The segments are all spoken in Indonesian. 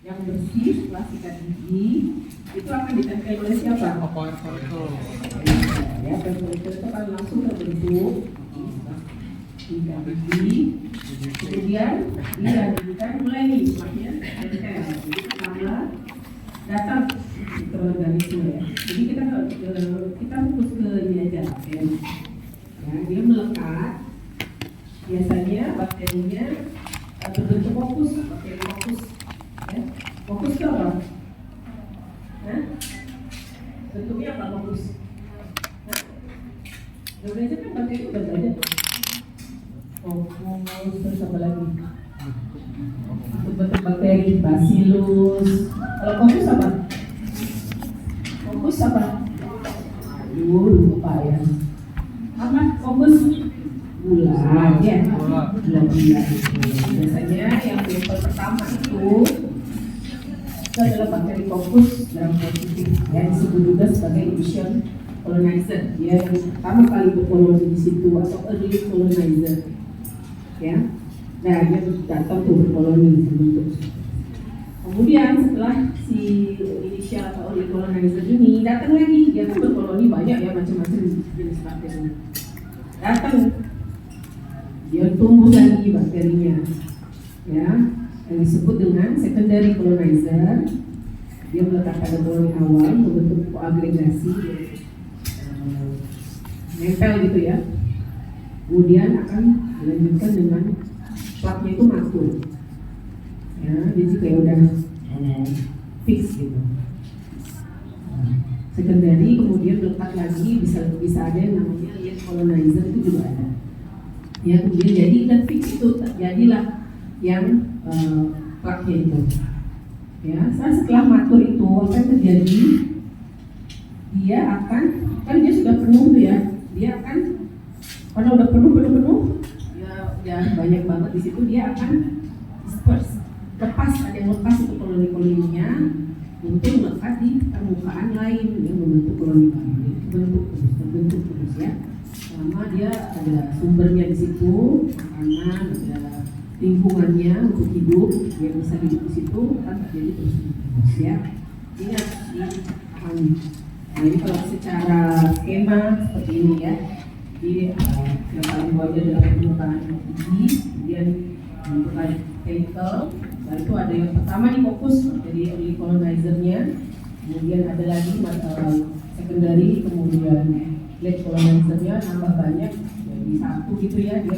yang bersih setelah sikat gigi itu akan ditempel oleh siapa? Ya, perforator itu akan langsung terbentuk sikat gigi, kemudian dilanjutkan mulai nih maksudnya tempel, jadi pertama datang mikroorganisme ya. Jadi kita fokus ke ini aja ya. Dia melekat, biasanya bakterinya berbentuk fokus, bakteri fokus ya. Fokus itu apa? Bentuknya apa fokus? Biasanya kan bakteri udah banyak. Fokus, terus apa lagi? Bentuk bakteri, bacillus. Kalau fokus apa? Fokus apa? Lupa ya. Apa? Fokus bulan ya. Bulan. Biasanya yang level pertama itu adalah bakteri fokus gram positif yang disebut juga sebagai initial colonizer. Dia yang pertama kali berkoloni di situ atau early colonizer. Ya. Nah, dia datang tuh berkoloni terbentuk. Kemudian setelah si initial atau early colonizer ini datang lagi, dia kan berkoloni banyak ya, macam-macam jenis bakteri. Datang, dia tumbuh lagi bakterinya, ya, yang disebut dengan secondary colonizer. Dia melekat pada koloni awal, membentuk koagregasi, nempel gitu ya. Kemudian akan dilanjutkan dengan plaknya itu matur. Ya, jadi kayak udah fix gitu. Secondary kemudian melekat lagi, bisa ada yang namanya lead colonizer, itu juga ada. Ya, kemudian jadi dan fix itu jadilah yang plaknya itu. Ya, setelah matur itu apa yang terjadi? Dia akan, kan dia sudah penuh tuh ya, dia akan karena udah penuh ya banyak banget di situ, dia akan disperse, lepas, ada yang lepas itu koloni-koloninya untuk melekat di permukaan lain yang membentuk koloni baru, terbentuk terus ya. Selama dia ada sumbernya di situ, makanan, ada lingkungannya untuk hidup, dia bisa hidup di situ, akan terjadi terus ya. Ini harus dipahami. Nah, ini kalau secara skema seperti ini ya. Jadi yang paling bawah adalah permukaan gigi, kemudian permukaan tentacle. Nah, itu ada yang pertama nih fokus, jadi early colonizernya, kemudian ada lagi secondary, kemudian late colonizernya nambah banyak, jadi satu gitu ya, dia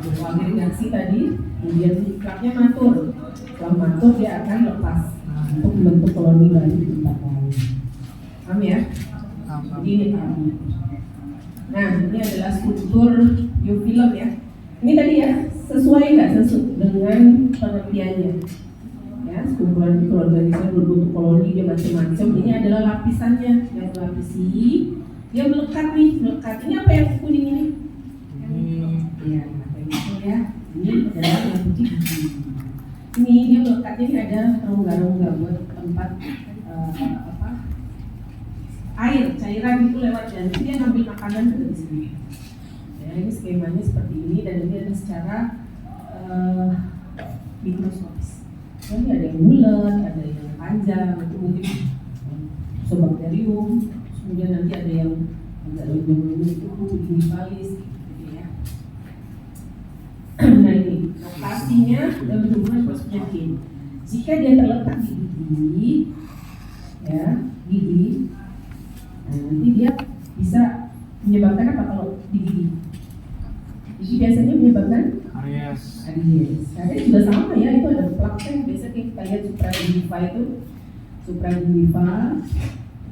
berkoagregasi tadi, kemudian plaknya matur. Setelah matur dia akan lepas untuk membentuk koloni baru di tempat lain. Paham ya? Jadi ini paham. Nah, ini adalah struktur biofilm ya. Ini tadi ya, sesuai nggak dengan pengertiannya? Ya, sekumpulan mikroorganisme berbentuk koloni, dia macam-macam. Ini adalah lapisannya yang melapisi. Dia melekat nih, melekat. Ini apa yang kuning ini? Ya, kayak gitu ya. Ini adalah yang putih. Ini dia melekatnya, ini ada rongga-rongga buat tempat air, cairan itu lewat, dan dia ngambil makanan dari sini. Ya, ini skemanya seperti ini, dan ini ada secara mikroskopis. Ini ada yang bulat, ada yang panjang, itu mungkin Isobacterium, kemudian nanti ada yang agak lebih itu univalis, gitu ya. Nah, ini lokasinya dan berhubungan dengan penyakit. Jika dia terletak di gigi, ya, gigi. Nah, nanti dia bisa menyebabkan apa kalau di gigi? Gigi biasanya menyebabkan Aries. Aries juga sama ya, itu ada plak yang biasa kita lihat supragingiva itu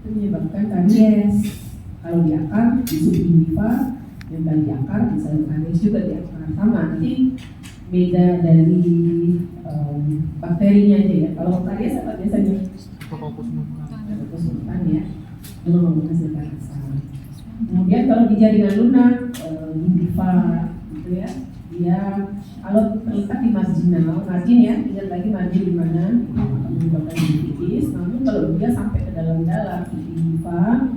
menyebabkan karies. Kalau di akar, di subgingiva, yang di akar bisa karies juga di akar, sama. Nanti beda dari bakterinya aja ya. Kalau karies apa biasanya? Fokus bukan ya. Menghasilkan asam. Kemudian kalau di jaringan lunak, gingiva gitu ya, dia kalau terletak di margin ya, ingat lagi margin di mana menyebabkan gingivitis. Namun kalau dia sampai ke dalam-dalam gingiva,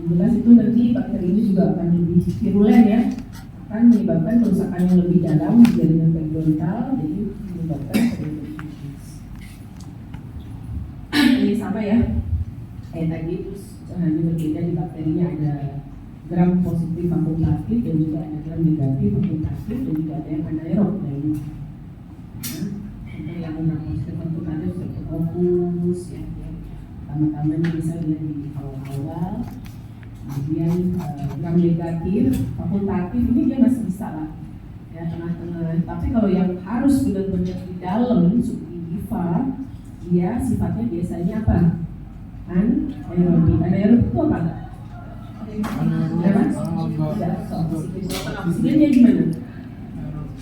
jelas itu nanti bakteri ini juga akan lebih virulen ya, akan menyebabkan kerusakan yang lebih dalam di jaringan periodontal, jadi menyebabkan gingivitis. sama ya, kayak tadi, terus hanya berbeda di bakterinya ada gram positif fakultatif dan juga ada gram negatif fakultatif dan juga ada yang anaerob. Untuk yang gram positif fakultatif seperti fokus ya, pertama-tamanya bisa dilihat di awal-awal. Kemudian gram negatif fakultatif ini dia masih bisa lah ya, tengah-tengah. Tapi kalau yang harus benar-benar di dalam seperti IVA, dia sifatnya biasanya apa? Anaerob itu apa? Oksigennya gimana?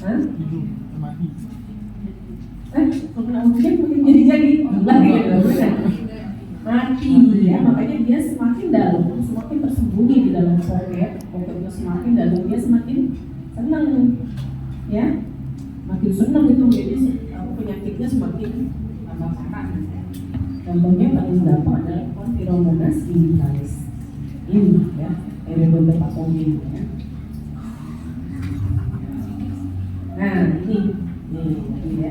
Hah? Kalau oksigen mungkin jadi mati ya, makanya dia semakin dalam, semakin tersembunyi di dalam pokoknya semakin dalam, dia semakin senang ya, makin senang itu, jadi penyakitnya semakin tambah parah. Contohnya paling gampang adalah Confiromonas invitalis ini ya, periodontal patogen ya. Nah ini ya,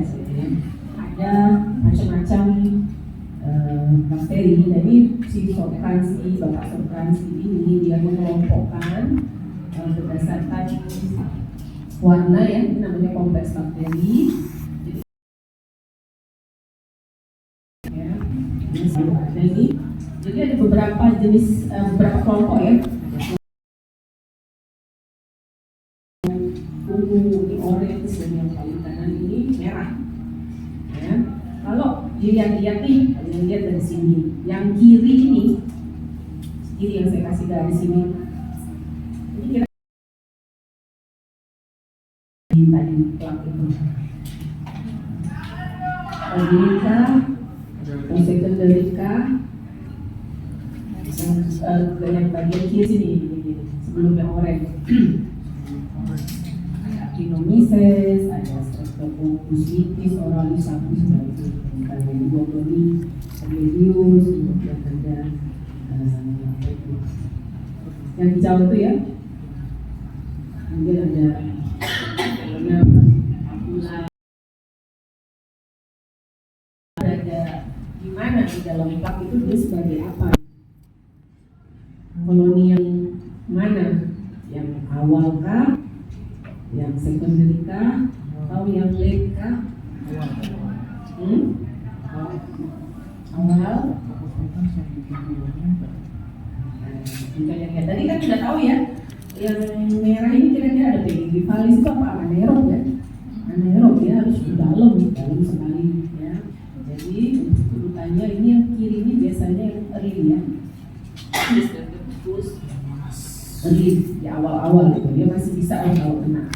ada macam-macam bakteri. Jadi si Sofransi, Bapak Sofransi ini dia mengelompokkan berdasarkan warna ya, ini namanya kompleks bakteri. Jadi ada beberapa jenis, beberapa kelompok ya. Ungu, ini orange, dan yang paling kanan ini merah. Ya. Kalau dilihat-lihat nih, kalian lihat dari sini, yang kiri ini, kiri yang saya kasih garis ini kira tadi plak itu. Primerika, secondarika, yang bagian kiri sini, sebelum yang orange. Actinomyces, ada Streptococcus mitis, oralis, sapi, ada Bubonic, Medius, kemudian ada yang hijau itu ya, kemudian ada ada di mana di dalam plak itu dia sebagai apa? Koloni yang mana? Yang awal kah? Yang secondary kah? Atau yang late kah? Awal? Tadi kan sudah tahu ya, yang merah ini kira-kira ada Pedigree itu apa? Anaerob ya? Anaerob ya, harus di dalam sekali ya. Jadi urutannya ini yang kiri ini biasanya yang early ya, terus early di awal-awal gitu, dia masih bisa kalau kena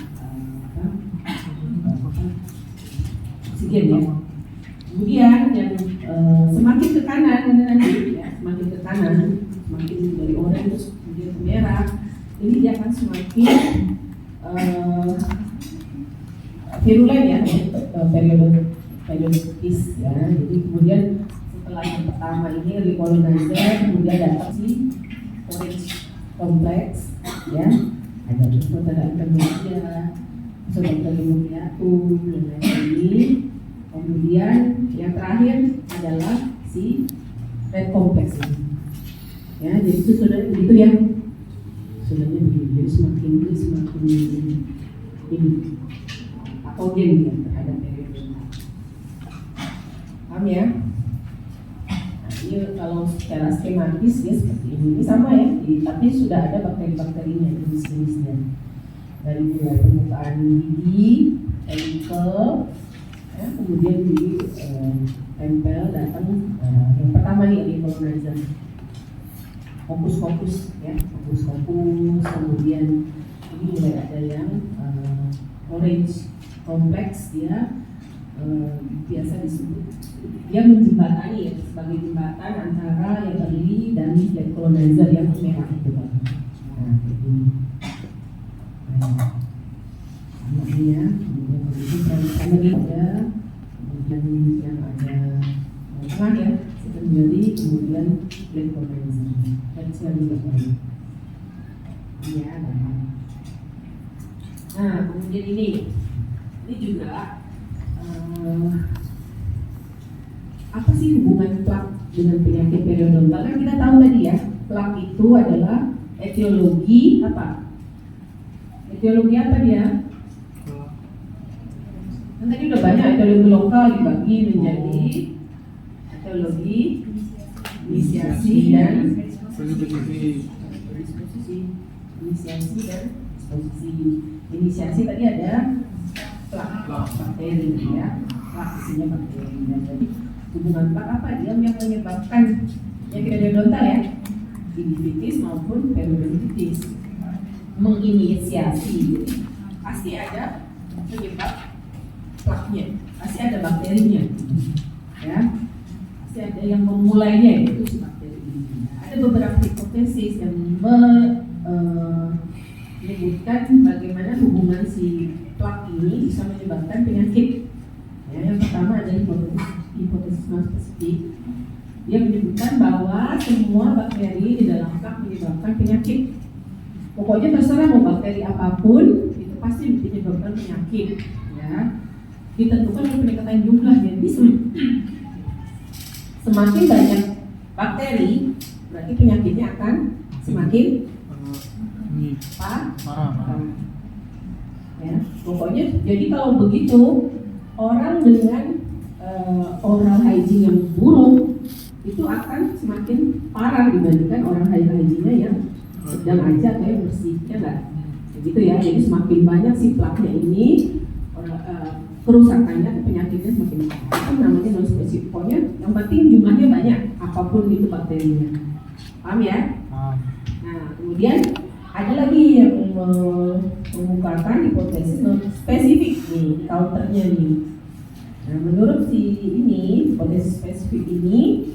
oksigen ya. Kemudian yang semakin ke kanan nanti ya, semakin ke kanan, semakin dari orange terus kemudian ke merah, ini dia akan semakin virulen ya, perioditis ya. Jadi kemudian setelah yang pertama ini recolonizer, kemudian datang si orange kompleks ya, ada Pseudomonas, Pseudomonas dan lain-lain. Kemudian yang terakhir adalah si red complex ini ya. Jadi itu sudah begitu ya, sudahnya begitu. Jadi semakin ini patogen ya terhadap periodontal. Paham ya? Nah, ini kalau secara skematis ya seperti ini sama ya, tapi sudah ada bakteri-bakterinya, jenis-jenisnya. Dari mulai permukaan gigi, helical, ya, kemudian di tempel datang yang pertama nih recolonizer, fokus ya, fokus, kemudian ini mulai ada yang orange kompleks ya, biasa disebut dia menjembatani ya, sebagai jembatan antara yang early dan recolonizer yang merah itu kan. Nah ini ya, kemudian ada, kemudian yang ada tengah ya, secondary, kemudian recolonizer. Dan sekali lagi ya. Nah kemudian ini juga apa sih hubungan plak dengan penyakit periodontal? Kan kita tahu tadi ya, plak itu adalah etiologi apa? Etiologi apa dia? Kan tadi udah banyak etiologi lokal dibagi menjadi etiologi, inisiasi dan disposisi. Inisiasi dan disposisi. Inisiasi tadi ada plak bakteri ya, plak isinya bakteri. Dan jadi hubungan plak apa? Dia yang menyebabkan penyakit periodontal ya, gingivitis maupun periodontitis. Menginisiasi, pasti ada penyebab plaknya, pasti ada bakterinya, ya, pasti ada yang memulainya itu si bakteri ini. Ada beberapa hipotesis yang menyebutkan bagaimana hubungan si plak ini bisa menyebabkan penyakit. Ya, yang pertama adalah hipotesis non-spesifik. Dia menyebutkan bahwa semua bakteri di dalam plak menyebabkan penyakit. Pokoknya terserah mau bakteri apapun itu pasti menyebabkan penyakit. Ya, ditentukan oleh peningkatan jumlah. Jadi semakin banyak bakteri, berarti penyakitnya akan semakin parah. Ya, pokoknya jadi kalau begitu orang dengan oral hygiene yang buruk itu akan semakin parah dibandingkan orang hygiene yang sedang aja kayak bersihnya enggak. Begitu ya. Jadi semakin banyak si plaknya ini kerusakannya, penyakitnya semakin parah. Itu namanya non spesifik. Pokoknya yang penting jumlahnya banyak, apapun itu bakterinya. Paham ya? Nah, kemudian ada lagi yang mengukarkan hipotesis non spesifik nih, counternya nih. Nah, menurut si ini, hipotesis spesifik ini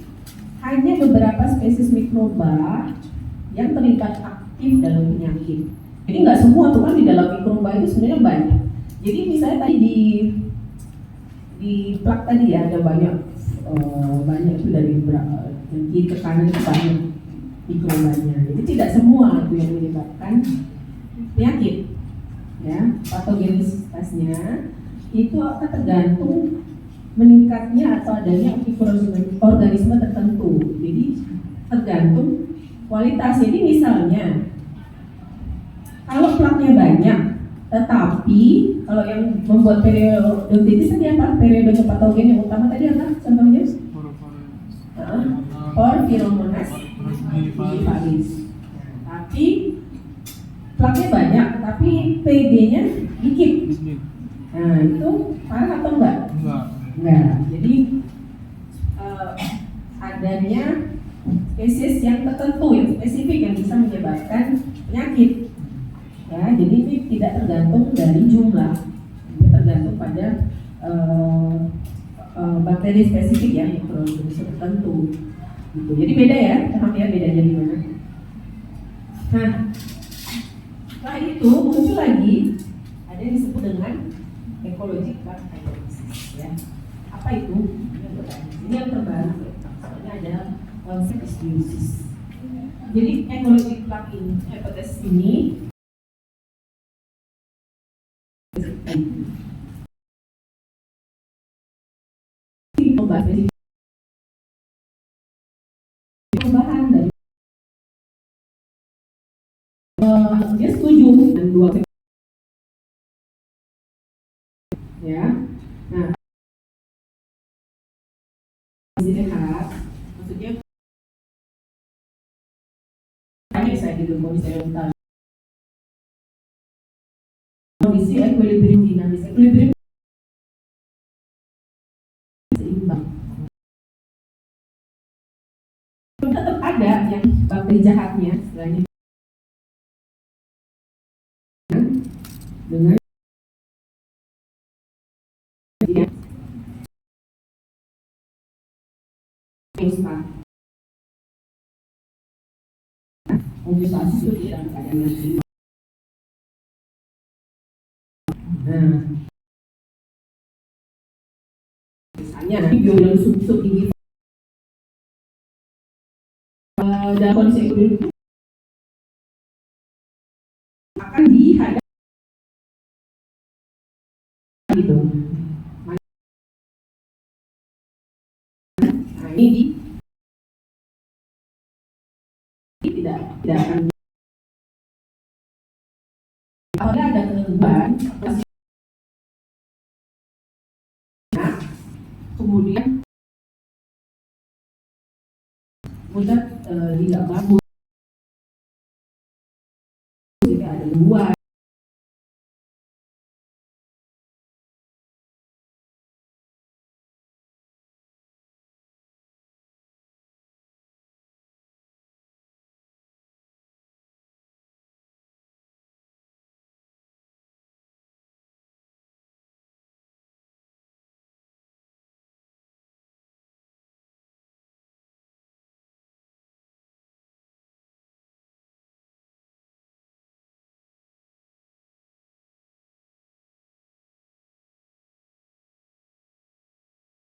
hanya beberapa spesies mikroba yang terlibat aktif dalam penyakit. Jadi nggak semua tuh kan di dalam mikroba itu sebenarnya banyak. Jadi misalnya tadi di plak tadi ya ada banyak itu dari kiri ke kanan itu banyak mikrobanya. Jadi tidak semua itu yang menyebabkan penyakit. Ya, patogenisitasnya itu akan tergantung meningkatnya atau adanya mikroorganisme tertentu. Jadi tergantung kualitas. Jadi misalnya kalau plaknya banyak, tetapi kalau yang membuat periodontitis tadi apa? Periodontal patogen yang utama tadi apa? Contohnya? Porphyromonas vivalis. Tapi plaknya banyak, tapi PB-nya dikit. Nah itu parah atau enggak? Enggak. Jadi adanya spesies yang tertentu, yang spesifik yang bisa menyebabkan penyakit. Ya, jadi ini tidak tergantung dari jumlah, ini tergantung pada bakteri spesifik ya, mikroorganisme tertentu. Gitu. Jadi beda ya, paham ya bedanya di mana? Nah, setelah itu muncul lagi ada yang disebut dengan ecologic plak hypothesis. Ya, apa itu? Ini yang terbaru. Soalnya ada konsep dysbiosis. Jadi ecologic plak hypothesis ini perubahan dari dia setuju dengan dua ya. Nah, lihat maksudnya banyak saya gitu kondisi rentan, kondisi equilibrium dinamis, equilibrium seimbang. Tetap ada yang bakteri jahatnya istilahnya dengan homeostasi itu dalam keadaan yang seimbang. Nah, misalnya nanti biolog sub tinggi dalam kondisi equilibrium akan dihadap gitu. ini tidak akan apabila ada gangguan kemudian mudah tidak bagus, tidak ada gangguan.